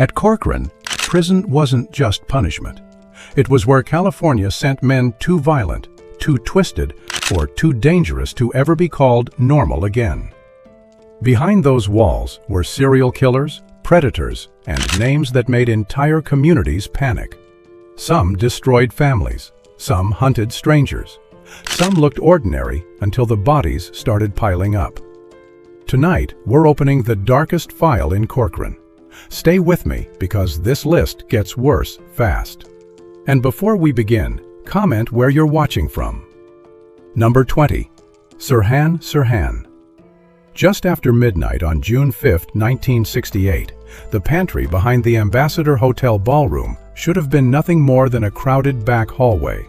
At Corcoran, prison wasn't just punishment. It was where California sent men too violent, too twisted, or too dangerous to ever be called normal again. Behind those walls were serial killers, predators, and names that made entire communities panic. Some destroyed families, some hunted strangers, some looked ordinary until the bodies started piling up. Tonight, we're opening the darkest file in Corcoran. Stay with me because this list gets worse fast. And before we begin, comment where you're watching from. Number 20. Sirhan Sirhan. Just after midnight on June 5, 1968, the pantry behind the Ambassador Hotel ballroom should have been nothing more than a crowded back hallway.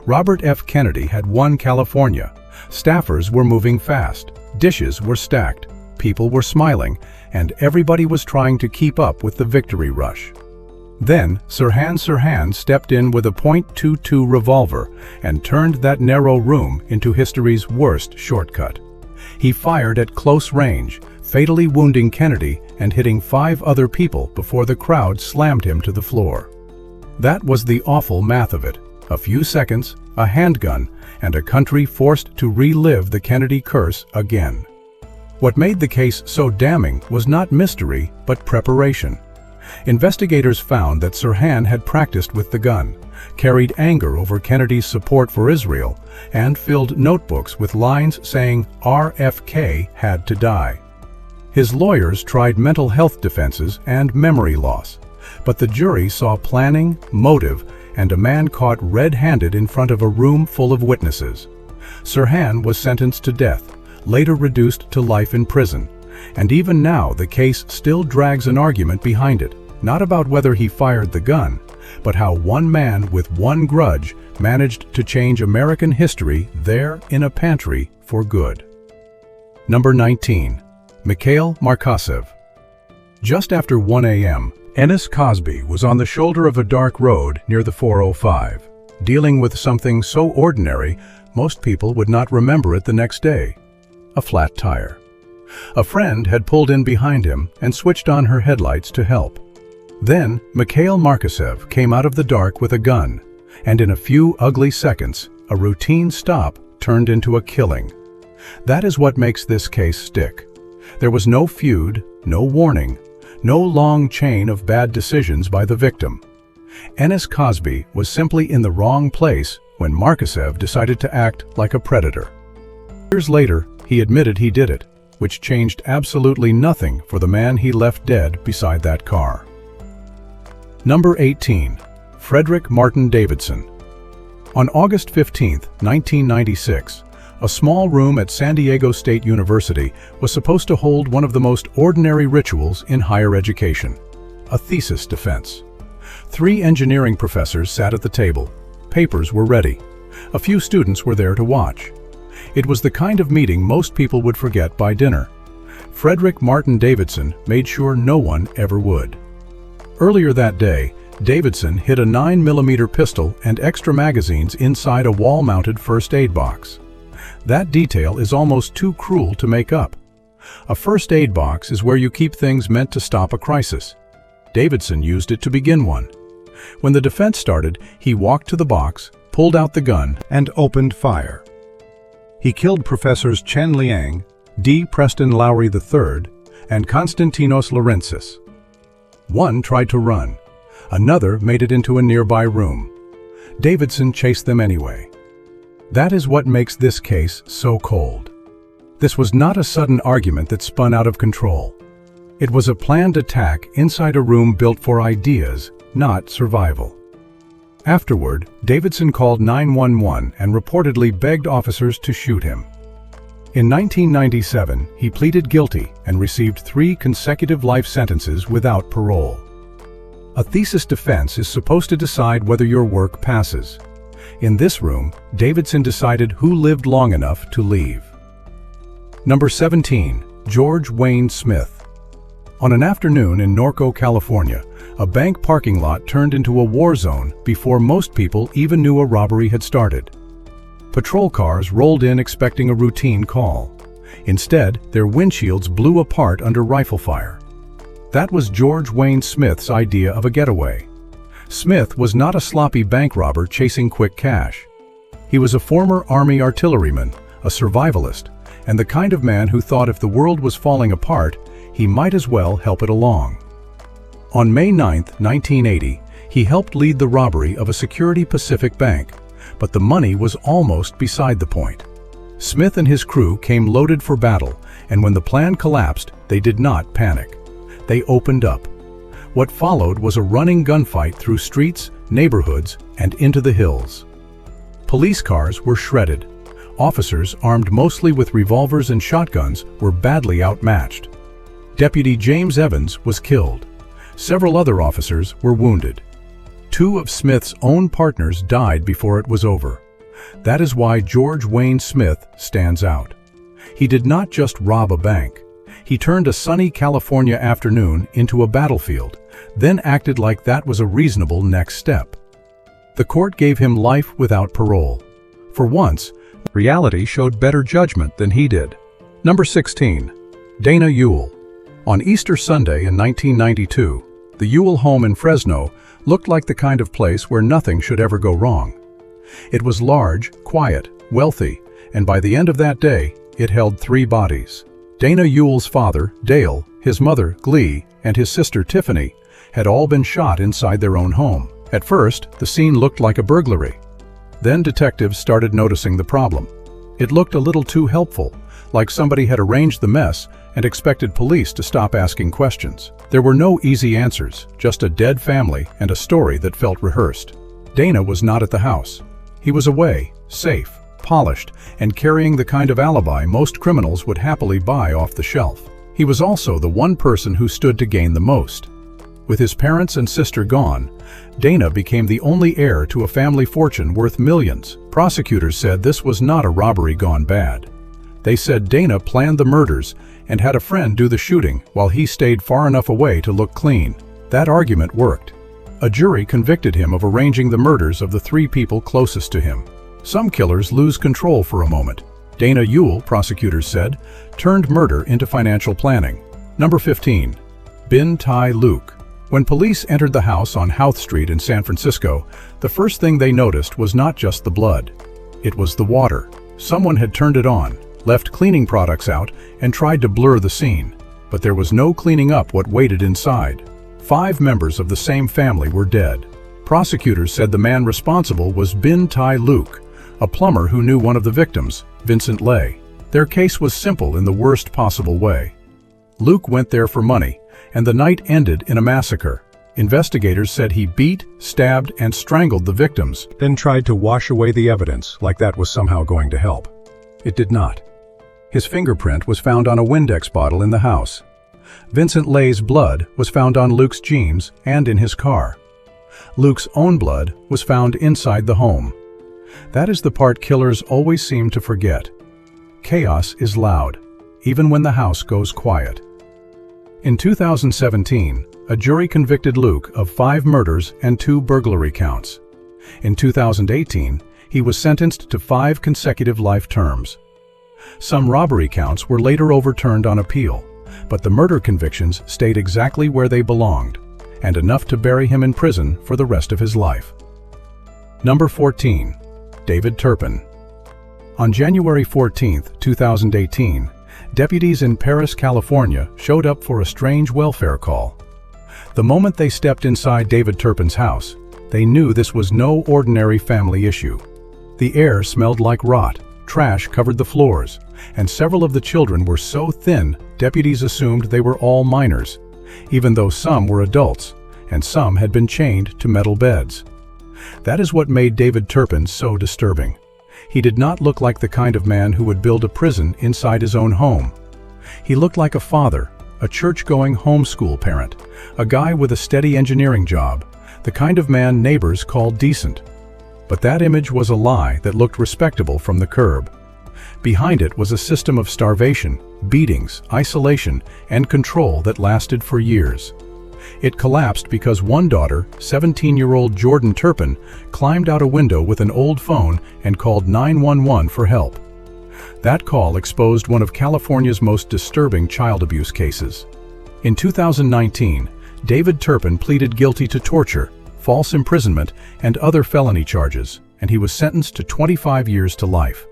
Robert F. Kennedy had won California. Staffers were moving fast, dishes were stacked, people were smiling, and everybody was trying to keep up with the victory rush. Then, Sirhan Sirhan stepped in with a .22 revolver and turned that narrow room into history's worst shortcut. He fired at close range, fatally wounding Kennedy and hitting 5 other people before the crowd slammed him to the floor. That was the awful math of it. A few seconds, a handgun, and a country forced to relive the Kennedy curse again. What made the case so damning was not mystery, but preparation. Investigators found that Sirhan had practiced with the gun, carried anger over Kennedy's support for Israel, and filled notebooks with lines saying RFK had to die. His lawyers tried mental health defenses and memory loss, but the jury saw planning, motive, and a man caught red-handed in front of a room full of witnesses. Sirhan was sentenced to death, later reduced to life in prison, and even now the case still drags an argument behind it, not about whether he fired the gun, but how one man with one grudge managed to change American history there in a pantry for good. Number 19. Mikhail Markhasev. Just after 1 a.m., Ennis Cosby was on the shoulder of a dark road near the 405, dealing with something so ordinary most people would not remember it the next day: a flat tire. A friend had pulled in behind him and switched on her headlights to help. Then, Mikhail Markhasev came out of the dark with a gun, and in a few ugly seconds, a routine stop turned into a killing. That is what makes this case stick. There was no feud, no warning, no long chain of bad decisions by the victim. Ennis Cosby was simply in the wrong place when Markhasev decided to act like a predator. Years later, he admitted he did it, which changed absolutely nothing for the man he left dead beside that car. Number 18. Frederick Martin Davidson. On August 15, 1996, a small room at San Diego State University was supposed to hold one of the most ordinary rituals in higher education: a thesis defense. 3 engineering professors sat at the table. Papers were ready. A few students were there to watch. It was the kind of meeting most people would forget by dinner. Frederick Martin Davidson made sure no one ever would. Earlier that day, Davidson hid a 9mm pistol and extra magazines inside a wall-mounted first aid box. That detail is almost too cruel to make up. A first aid box is where you keep things meant to stop a crisis. Davidson used it to begin one. When the defense started, he walked to the box, pulled out the gun, and opened fire. He killed Professors Chen Liang, D. Preston Lowry III, and Konstantinos Laurentsis. One tried to run. Another made it into a nearby room. Davidson chased them anyway. That is what makes this case so cold. This was not a sudden argument that spun out of control. It was a planned attack inside a room built for ideas, not survival. Afterward, Davidson called 911 and reportedly begged officers to shoot him. In 1997, he pleaded guilty and received 3 consecutive life sentences without parole. A thesis defense is supposed to decide whether your work passes. In this room, Davidson decided who lived long enough to leave. Number 17. George Wayne Smith. On an afternoon in Norco, California, a bank parking lot turned into a war zone before most people even knew a robbery had started. Patrol cars rolled in expecting a routine call. Instead, their windshields blew apart under rifle fire. That was George Wayne Smith's idea of a getaway. Smith was not a sloppy bank robber chasing quick cash. He was a former Army artilleryman, a survivalist, and the kind of man who thought if the world was falling apart, he might as well help it along. On May 9, 1980, he helped lead the robbery of a Security Pacific bank, but the money was almost beside the point. Smith and his crew came loaded for battle, and when the plan collapsed, they did not panic. They opened up. What followed was a running gunfight through streets, neighborhoods, and into the hills. Police cars were shredded. Officers, armed mostly with revolvers and shotguns, were badly outmatched. Deputy James Evans was killed. Several other officers were wounded. 2 of Smith's own partners died before it was over. That is why George Wayne Smith stands out. He did not just rob a bank. He turned a sunny California afternoon into a battlefield, then acted like that was a reasonable next step. The court gave him life without parole. For once, reality showed better judgment than he did. Number 16. Dana Ewell. On Easter Sunday in 1992, the Ewell home in Fresno looked like the kind of place where nothing should ever go wrong. It was large, quiet, wealthy, and by the end of that day, it held 3 bodies. Dana Ewell's father, Dale, his mother, Glee, and his sister, Tiffany, had all been shot inside their own home. At first, the scene looked like a burglary. Then detectives started noticing the problem. It looked a little too helpful, like somebody had arranged the mess and expected police to stop asking questions. There were no easy answers, just a dead family and a story that felt rehearsed. Dana was not at the house. He was away, safe, polished, and carrying the kind of alibi most criminals would happily buy off the shelf. He was also the one person who stood to gain the most. With his parents and sister gone, Dana became the only heir to a family fortune worth millions. Prosecutors said this was not a robbery gone bad. They said Dana planned the murders and had a friend do the shooting while he stayed far enough away to look clean. That argument worked. A jury convicted him of arranging the murders of the 3 people closest to him. Some killers lose control for a moment. Dana Ewell, prosecutors said, turned murder into financial planning. Number 15. Binh Thai Luc. When police entered the house on Houth Street in San Francisco, the first thing they noticed was not just the blood. It was the water. Someone had turned it on, left cleaning products out, and tried to blur the scene. But there was no cleaning up what waited inside. 5 members of the same family were dead. Prosecutors said the man responsible was Binh Thai Luc, a plumber who knew one of the victims, Vincent Lay. Their case was simple in the worst possible way. Luc went there for money, and the night ended in a massacre. Investigators said he beat, stabbed, and strangled the victims, then tried to wash away the evidence like that was somehow going to help. It did not. His fingerprint was found on a Windex bottle in the house. Vincent Lay's blood was found on Luc's jeans and in his car. Luc's own blood was found inside the home. That is the part killers always seem to forget. Chaos is loud, even when the house goes quiet. In 2017, a jury convicted Luc of 5 murders and 2 burglary counts. In 2018, he was sentenced to 5 consecutive life terms. Some robbery counts were later overturned on appeal, but the murder convictions stayed exactly where they belonged, and enough to bury him in prison for the rest of his life. Number 14. David Turpin. On January 14, 2018, deputies in Paris, California showed up for a strange welfare call. The moment they stepped inside David Turpin's house, they knew this was no ordinary family issue. The air smelled like rot, trash covered the floors, and several of the children were so thin deputies assumed they were all minors, even though some were adults, and some had been chained to metal beds. That is what made David Turpin so disturbing. He did not look like the kind of man who would build a prison inside his own home. He looked like a father, a church-going homeschool parent, a guy with a steady engineering job, the kind of man neighbors called decent. But that image was a lie that looked respectable from the curb. Behind it was a system of starvation, beatings, isolation, and control that lasted for years. It collapsed because one daughter, 17-year-old Jordan Turpin, climbed out a window with an old phone and called 911 for help. That call exposed one of California's most disturbing child abuse cases. In 2019, David Turpin pleaded guilty to torture, false imprisonment, and other felony charges, and he was sentenced to 25 years to life.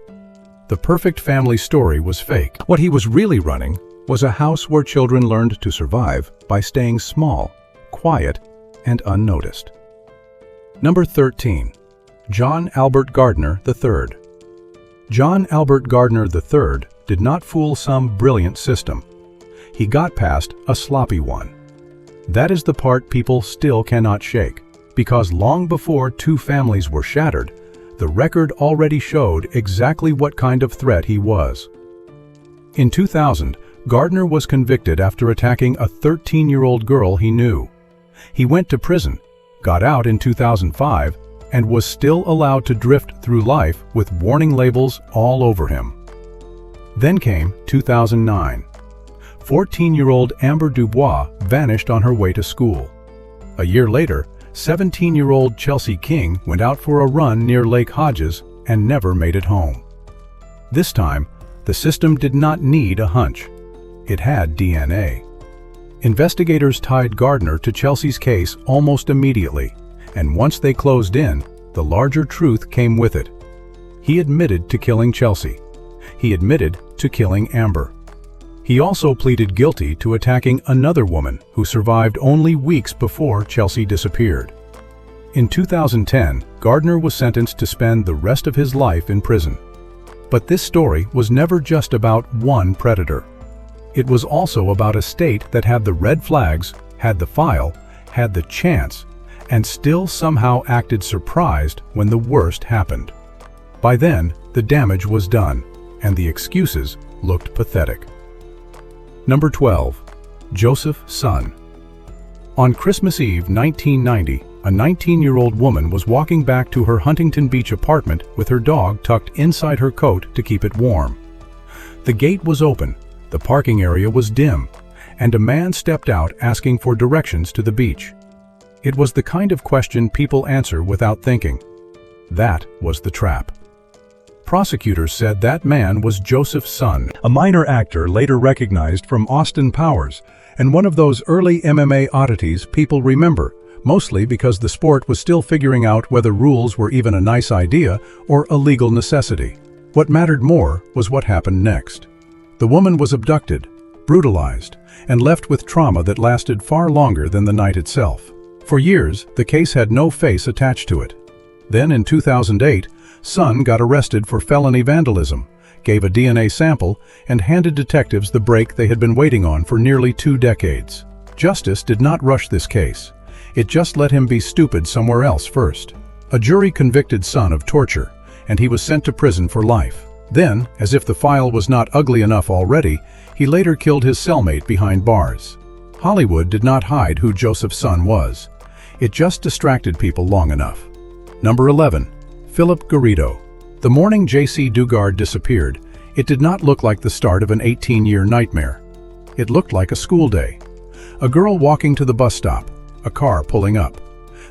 The perfect family story was fake. What he was really running was a house where children learned to survive by staying small, quiet, and unnoticed. Number 13. John Albert Gardner III. John Albert Gardner III did not fool some brilliant system. He got past a sloppy one. That is the part people still cannot shake, because long before two families were shattered, the record already showed exactly what kind of threat he was. In 2000, Gardner was convicted after attacking a 13-year-old girl he knew. He went to prison, got out in 2005, and was still allowed to drift through life with warning labels all over him. Then came 2009. 14-year-old Amber Dubois vanished on her way to school. A year later, 17-year-old Chelsea King went out for a run near Lake Hodges and never made it home. This time, the system did not need a hunch. It had DNA. Investigators tied Gardner to Chelsea's case almost immediately, and once they closed in, the larger truth came with it. He admitted to killing Chelsea. He admitted to killing Amber. He also pleaded guilty to attacking another woman who survived only weeks before Chelsea disappeared. In 2010, Gardner was sentenced to spend the rest of his life in prison. But this story was never just about one predator. It was also about a state that had the red flags, had the file, had the chance, and still somehow acted surprised when the worst happened. By then, the damage was done, and the excuses looked pathetic. Number 12. Joseph Son. On Christmas Eve 1990, a 19-year-old woman was walking back to her Huntington Beach apartment with her dog tucked inside her coat to keep it warm. The gate was open, the parking area was dim, and a man stepped out asking for directions to the beach. It was the kind of question people answer without thinking. That was the trap. Prosecutors said that man was Joseph Son, a minor actor later recognized from Austin Powers, and one of those early MMA oddities people remember, mostly because the sport was still figuring out whether rules were even a nice idea or a legal necessity. What mattered more was what happened next. The woman was abducted, brutalized, and left with trauma that lasted far longer than the night itself. For years, the case had no face attached to it. Then in 2008, Son got arrested for felony vandalism, gave a DNA sample, and handed detectives the break they had been waiting on for nearly 2 decades. Justice did not rush this case. It just let him be stupid somewhere else first. A jury convicted Son of torture, and he was sent to prison for life. Then, as if the file was not ugly enough already, he later killed his cellmate behind bars. Hollywood did not hide who Joseph Son was. It just distracted people long enough. Number 11. Phillip Garrido. The morning J.C. Dugard disappeared, it did not look like the start of an 18-year nightmare. It looked like a school day. A girl walking to the bus stop, a car pulling up.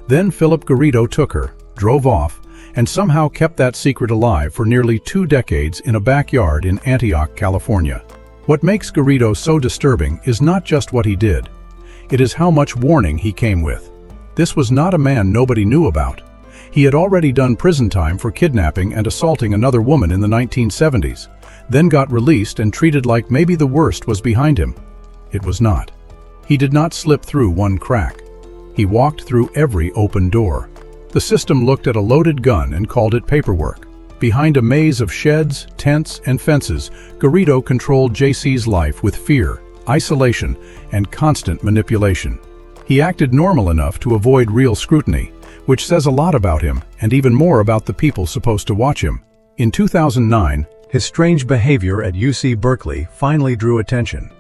Then Phillip Garrido took her, drove off, and somehow kept that secret alive for nearly 2 decades in a backyard in Antioch, California. What makes Garrido so disturbing is not just what he did. It is how much warning he came with. This was not a man nobody knew about. He had already done prison time for kidnapping and assaulting another woman in the 1970s, then got released and treated like maybe the worst was behind him. It was not. He did not slip through one crack. He walked through every open door. The system looked at a loaded gun and called it paperwork. Behind a maze of sheds, tents, and fences, Garrido controlled JC's life with fear, isolation, and constant manipulation. He acted normal enough to avoid real scrutiny, which says a lot about him and even more about the people supposed to watch him. In 2009, his strange behavior at UC Berkeley finally drew attention.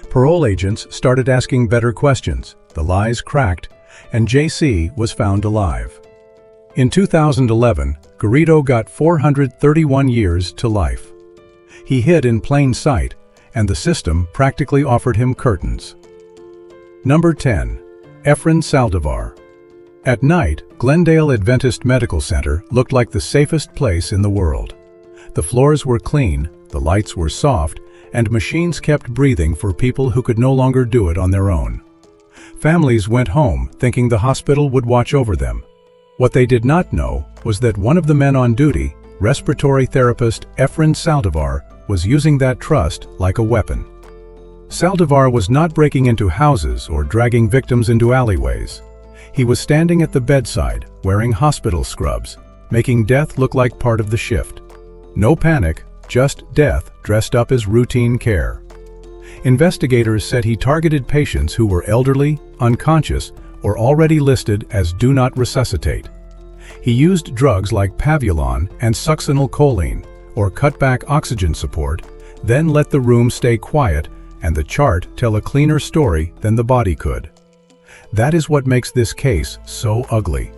Parole agents started asking better questions, the lies cracked, and JC was found alive. In 2011, Garrido got 431 years to life. He hid in plain sight, and the system practically offered him curtains. Number 10. Efren Saldivar. At night, Glendale Adventist Medical Center looked like the safest place in the world. The floors were clean, the lights were soft, and machines kept breathing for people who could no longer do it on their own. Families went home thinking the hospital would watch over them. What they did not know was that one of the men on duty, respiratory therapist Efren Saldivar, was using that trust like a weapon. Saldivar was not breaking into houses or dragging victims into alleyways. He was standing at the bedside, wearing hospital scrubs, making death look like part of the shift. No panic, just death dressed up as routine care. Investigators said he targeted patients who were elderly, unconscious, or already listed as do not resuscitate. He used drugs like Pavulon and succinylcholine, or cut back oxygen support, then let the room stay quiet and the chart tell a cleaner story than the body could. That is what makes this case so ugly.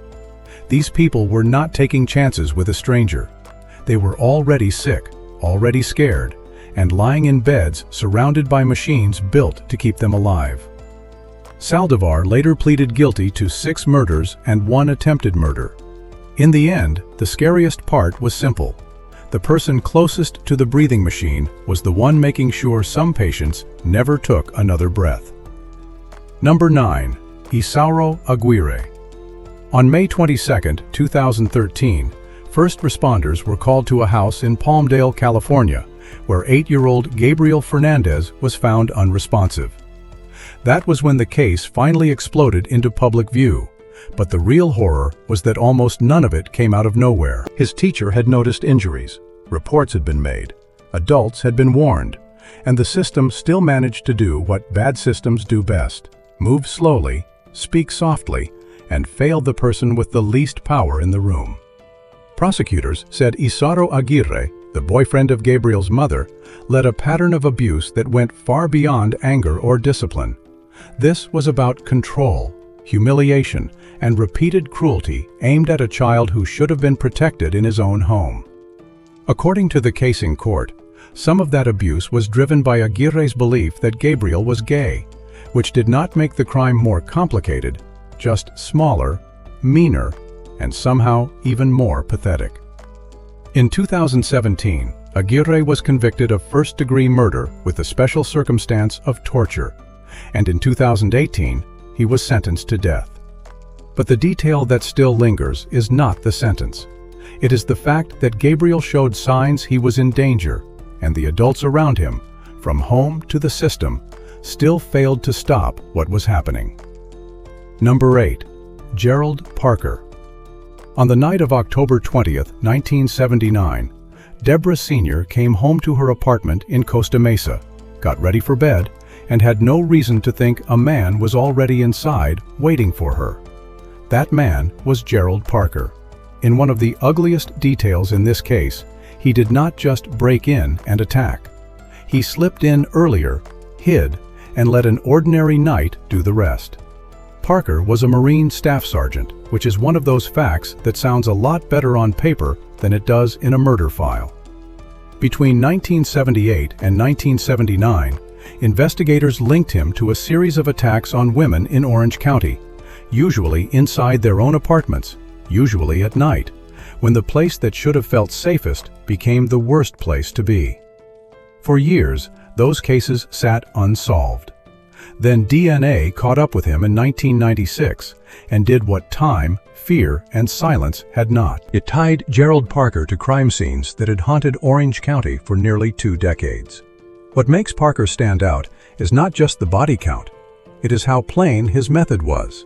These people were not taking chances with a stranger. They were already sick, already scared, and lying in beds surrounded by machines built to keep them alive. Saldivar later pleaded guilty to 6 murders and 1 attempted murder. In the end, the scariest part was simple. The person closest to the breathing machine was the one making sure some patients never took another breath. Number 9. Isauro Aguirre. On May 22, 2013, first responders were called to a house in Palmdale, California, where 8-year-old Gabriel Fernandez was found unresponsive. That was when the case finally exploded into public view, but the real horror was that almost none of it came out of nowhere. His teacher had noticed injuries, reports had been made, adults had been warned, and the system still managed to do what bad systems do best: move slowly, speak softly, and fail the person with the least power in the room. Prosecutors said Isauro Aguirre, the boyfriend of Gabriel's mother, led a pattern of abuse that went far beyond anger or discipline. This was about control, humiliation, and repeated cruelty aimed at a child who should have been protected in his own home. According to the case in court, some of that abuse was driven by Aguirre's belief that Gabriel was gay, which did not make the crime more complicated, just smaller, meaner, and somehow even more pathetic. In 2017, Aguirre was convicted of first-degree murder with the special circumstance of torture, and in 2018, he was sentenced to death. But the detail that still lingers is not the sentence. It is the fact that Gabriel showed signs he was in danger, and the adults around him, from home to the system, still failed to stop what was happening. Number 8. Gerald Parker. On the night of October 20, 1979, Deborah Sr. came home to her apartment in Costa Mesa, got ready for bed, and had no reason to think a man was already inside waiting for her. That man was Gerald Parker. In one of the ugliest details in this case, he did not just break in and attack. He slipped in earlier, hid, and let an ordinary night do the rest. Parker was a Marine Staff Sergeant, which is one of those facts that sounds a lot better on paper than it does in a murder file. Between 1978 and 1979, investigators linked him to a series of attacks on women in Orange County, usually inside their own apartments, usually at night, when the place that should have felt safest became the worst place to be. For years, those cases sat unsolved. Then DNA caught up with him in 1996 and did what time, fear, and silence had not. It tied Gerald Parker to crime scenes that had haunted Orange County for nearly 2 decades. What makes Parker stand out is not just the body count. It is how plain his method was.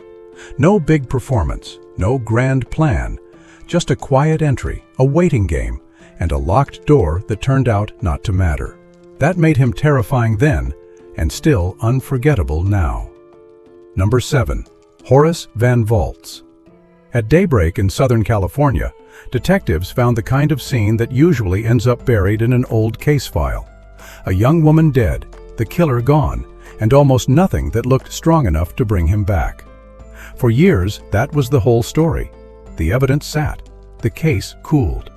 No big performance, no grand plan, just a quiet entry, a waiting game, and a locked door that turned out not to matter. That made him terrifying then, and still unforgettable now. Number 7. Horace Van Vaultz. At daybreak in Southern California, detectives found the kind of scene that usually ends up buried in an old case file. A young woman dead, the killer gone, and almost nothing that looked strong enough to bring him back. For years, that was the whole story. The evidence sat, the case cooled,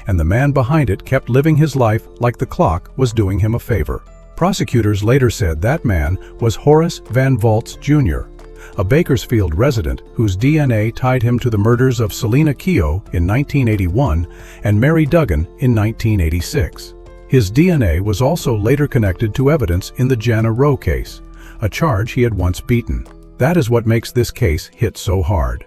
and the man behind it kept living his life like the clock was doing him a favor. Prosecutors later said that man was Horace Van Vaultz Jr., a Bakersfield resident whose DNA tied him to the murders of Selena Keogh in 1981 and Mary Duggan in 1986. His DNA was also later connected to evidence in the Jana Roe case, a charge he had once beaten. That is what makes this case hit so hard.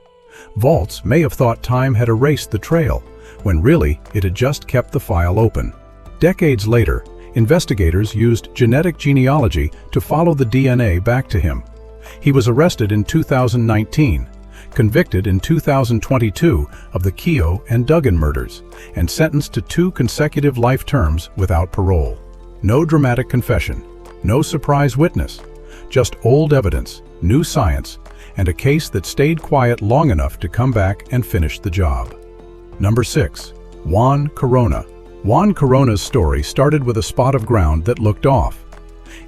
Vaultz may have thought time had erased the trail, when really it had just kept the file open. Decades later, investigators used genetic genealogy to follow the DNA back to him. He was arrested in 2019, convicted in 2022 of the Keogh and Duggan murders, and sentenced to 2 consecutive life terms without parole. No dramatic confession, no surprise witness, just old evidence, new science, and a case that stayed quiet long enough to come back and finish the job. Number 6. Juan Corona. Juan Corona's story started with a spot of ground that looked off.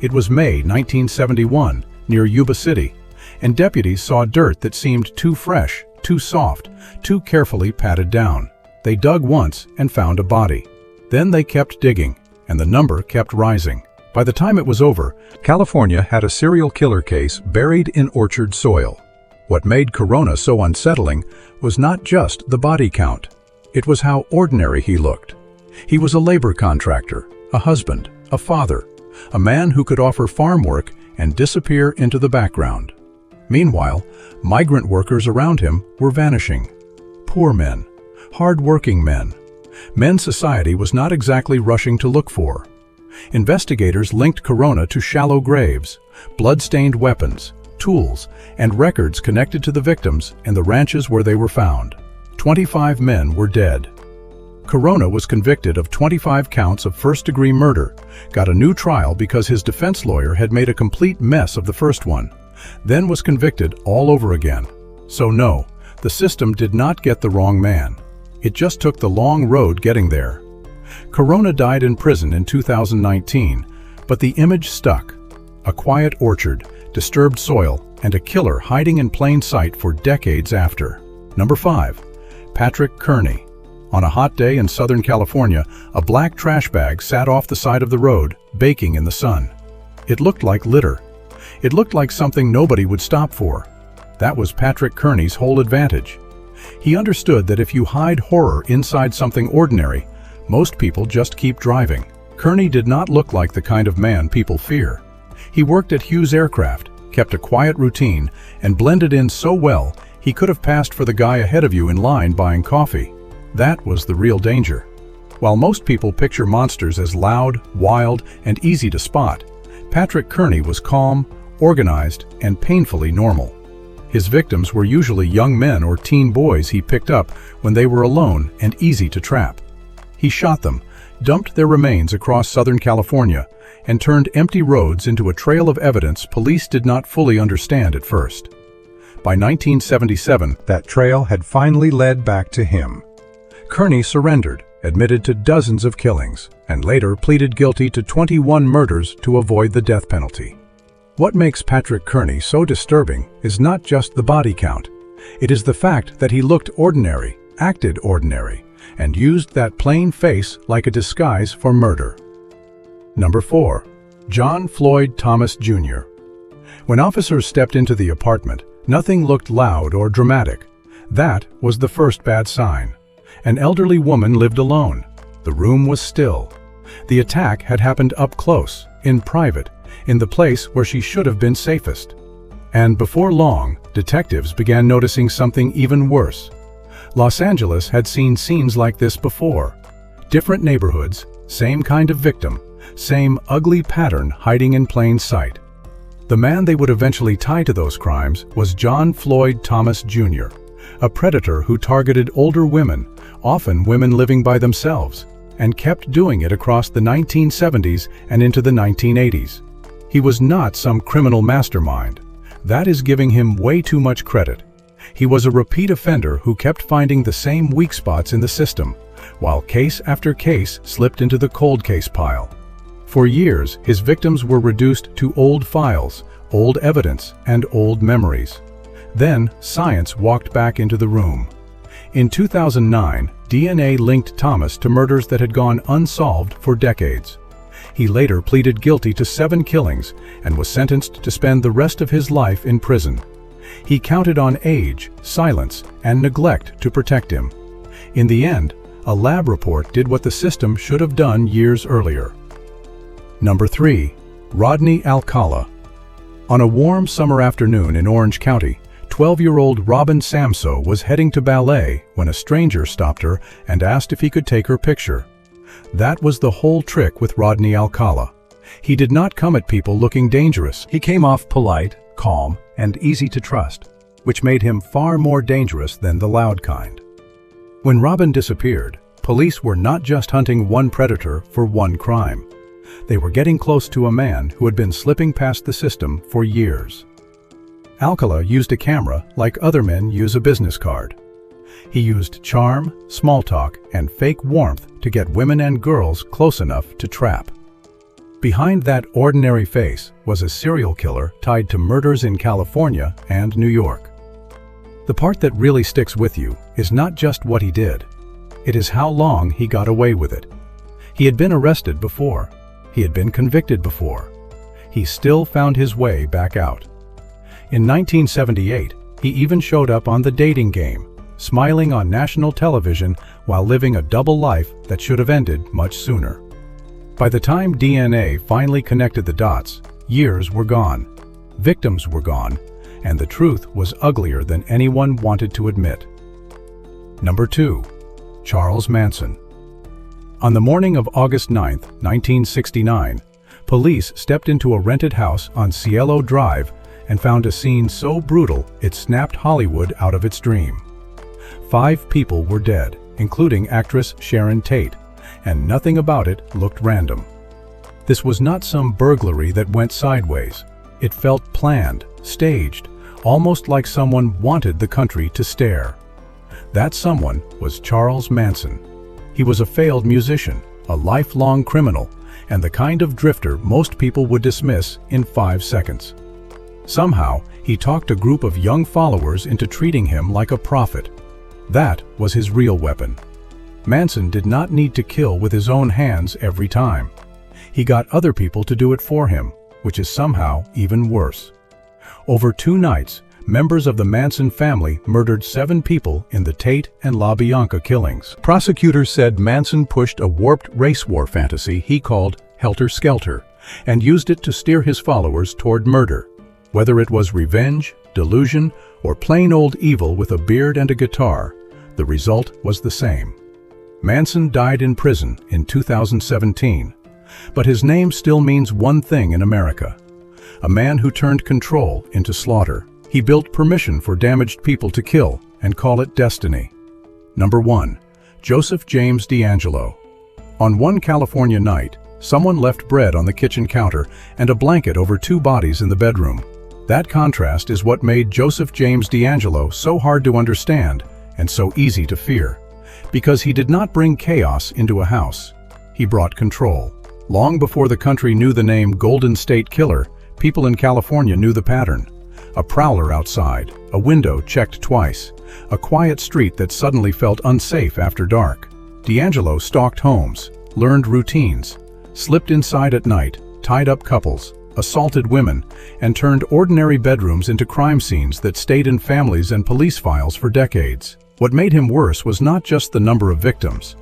It was May 1971, near Yuba City, and deputies saw dirt that seemed too fresh, too soft, too carefully patted down. They dug once and found a body. Then they kept digging, and the number kept rising. By the time it was over, California had a serial killer case buried in orchard soil. What made Corona so unsettling was not just the body count. It was how ordinary he looked. He was a labor contractor, a husband, a father, a man who could offer farm work and disappear into the background. Meanwhile, migrant workers around him were vanishing. Poor men, hard-working men. Men society was not exactly rushing to look for. Investigators linked Corona to shallow graves, blood-stained weapons, tools, and records connected to the victims and the ranches where they were found. 25 men were dead. Corona was convicted of 25 counts of first-degree murder, got a new trial because his defense lawyer had made a complete mess of the first one, then was convicted all over again. So no, the system did not get the wrong man. It just took the long road getting there. Corona died in prison in 2019, but the image stuck. A quiet orchard, disturbed soil, and a killer hiding in plain sight for decades after. Number 5. Patrick Kearney. On a hot day in Southern California, a black trash bag sat off the side of the road, baking in the sun. It looked like litter. It looked like something nobody would stop for. That was Patrick Kearney's whole advantage. He understood that if you hide horror inside something ordinary, most people just keep driving. Kearney did not look like the kind of man people fear. He worked at Hughes Aircraft, kept a quiet routine, and blended in so well he could have passed for the guy ahead of you in line buying coffee. That was the real danger. While most people picture monsters as loud, wild, and easy to spot, Patrick Kearney was calm, organized, and painfully normal. His victims were usually young men or teen boys he picked up when they were alone and easy to trap. He shot them, dumped their remains across Southern California, and turned empty roads into a trail of evidence police did not fully understand at first. By 1977, that trail had finally led back to him. Kearney surrendered, admitted to dozens of killings, and later pleaded guilty to 21 murders to avoid the death penalty. What makes Patrick Kearney so disturbing is not just the body count. It is the fact that he looked ordinary, acted ordinary, and used that plain face like a disguise for murder. Number 4. John Floyd Thomas Jr. When officers stepped into the apartment, nothing looked loud or dramatic. That was the first bad sign. An elderly woman lived alone. The room was still. The attack had happened up close, in private, in the place where she should have been safest. And before long, detectives began noticing something even worse. Los Angeles had seen scenes like this before. Different neighborhoods, same kind of victim, same ugly pattern hiding in plain sight. The man they would eventually tie to those crimes was John Floyd Thomas Jr., a predator who targeted older women, often women living by themselves, and kept doing it across the 1970s and into the 1980s. He was not some criminal mastermind. That is giving him way too much credit. He was a repeat offender who kept finding the same weak spots in the system, while case after case slipped into the cold case pile. For years, his victims were reduced to old files, old evidence, and old memories. Then, science walked back into the room. In 2009, DNA linked Thomas to murders that had gone unsolved for decades. He later pleaded guilty to 7 killings and was sentenced to spend the rest of his life in prison. He counted on age, silence, and neglect to protect him. In the end, A lab report did what the system should have done years earlier. Number 3. Rodney Alcala. On a warm summer afternoon in Orange County, 12-year-old Robin Samso was heading to ballet when a stranger stopped her and asked if he could take her picture. That was the whole trick with Rodney Alcala. He did not come at people looking dangerous. He came off polite, calm, and easy to trust, which made him far more dangerous than the loud kind. When Robin disappeared, police were not just hunting one predator for one crime. They were getting close to a man who had been slipping past the system for years. Alcala used a camera like other men use a business card. He used charm, small talk, and fake warmth to get women and girls close enough to trap. Behind that ordinary face was a serial killer tied to murders in California and New York. The part that really sticks with you is not just what he did. It is how long he got away with it. He had been arrested before. He had been convicted before. He still found his way back out. In 1978, he even showed up on The Dating Game, smiling on national television while living a double life that should have ended much sooner. By the time DNA finally connected the dots, years were gone, victims were gone, and the truth was uglier than anyone wanted to admit. Number 2. Charles Manson. On the morning of August 9, 1969, police stepped into a rented house on Cielo Drive and found a scene so brutal it snapped Hollywood out of its dream. 5 people were dead, including actress Sharon Tate, and nothing about it looked random. This was not some burglary that went sideways. It felt planned, staged, almost like someone wanted the country to stare. That someone was Charles Manson. He was a failed musician, a lifelong criminal, and the kind of drifter most people would dismiss in 5 seconds. Somehow, he talked a group of young followers into treating him like a prophet. That was his real weapon. Manson did not need to kill with his own hands every time. He got other people to do it for him, which is somehow even worse. Over 2 nights, members of the Manson family murdered 7 people in the Tate and LaBianca killings. Prosecutors said Manson pushed a warped race war fantasy he called helter-skelter and used it to steer his followers toward murder. Whether it was revenge, delusion, or plain old evil with a beard and a guitar, the result was the same. Manson died in prison in 2017, but his name still means one thing in America: a man who turned control into slaughter. He built permission for damaged people to kill and call it destiny. Number 1. Joseph James DeAngelo. On one California night, someone left bread on the kitchen counter and a blanket over 2 bodies in the bedroom. That contrast is what made Joseph James DeAngelo so hard to understand and so easy to fear. Because he did not bring chaos into a house. He brought control. Long before the country knew the name Golden State Killer, people in California knew the pattern. A prowler outside, a window checked twice, a quiet street that suddenly felt unsafe after dark. DeAngelo stalked homes, learned routines, slipped inside at night, tied up couples, assaulted women, and turned ordinary bedrooms into crime scenes that stayed in families and police files for decades. What made him worse was not just the number of victims.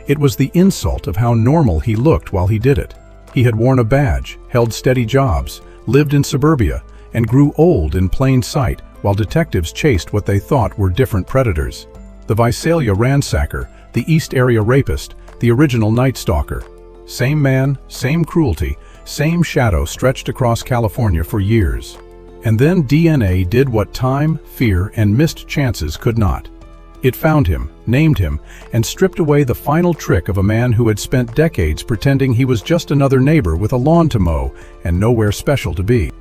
It was the insult of how normal he looked while he did it. He had worn a badge, held steady jobs, lived in suburbia, and grew old in plain sight while detectives chased what they thought were different predators. The Visalia ransacker, the East Area rapist, the original Night Stalker. Same man, same cruelty, same shadow stretched across California for years. And then DNA did what time, fear, and missed chances could not. It found him, named him, and stripped away the final trick of a man who had spent decades pretending he was just another neighbor with a lawn to mow and nowhere special to be.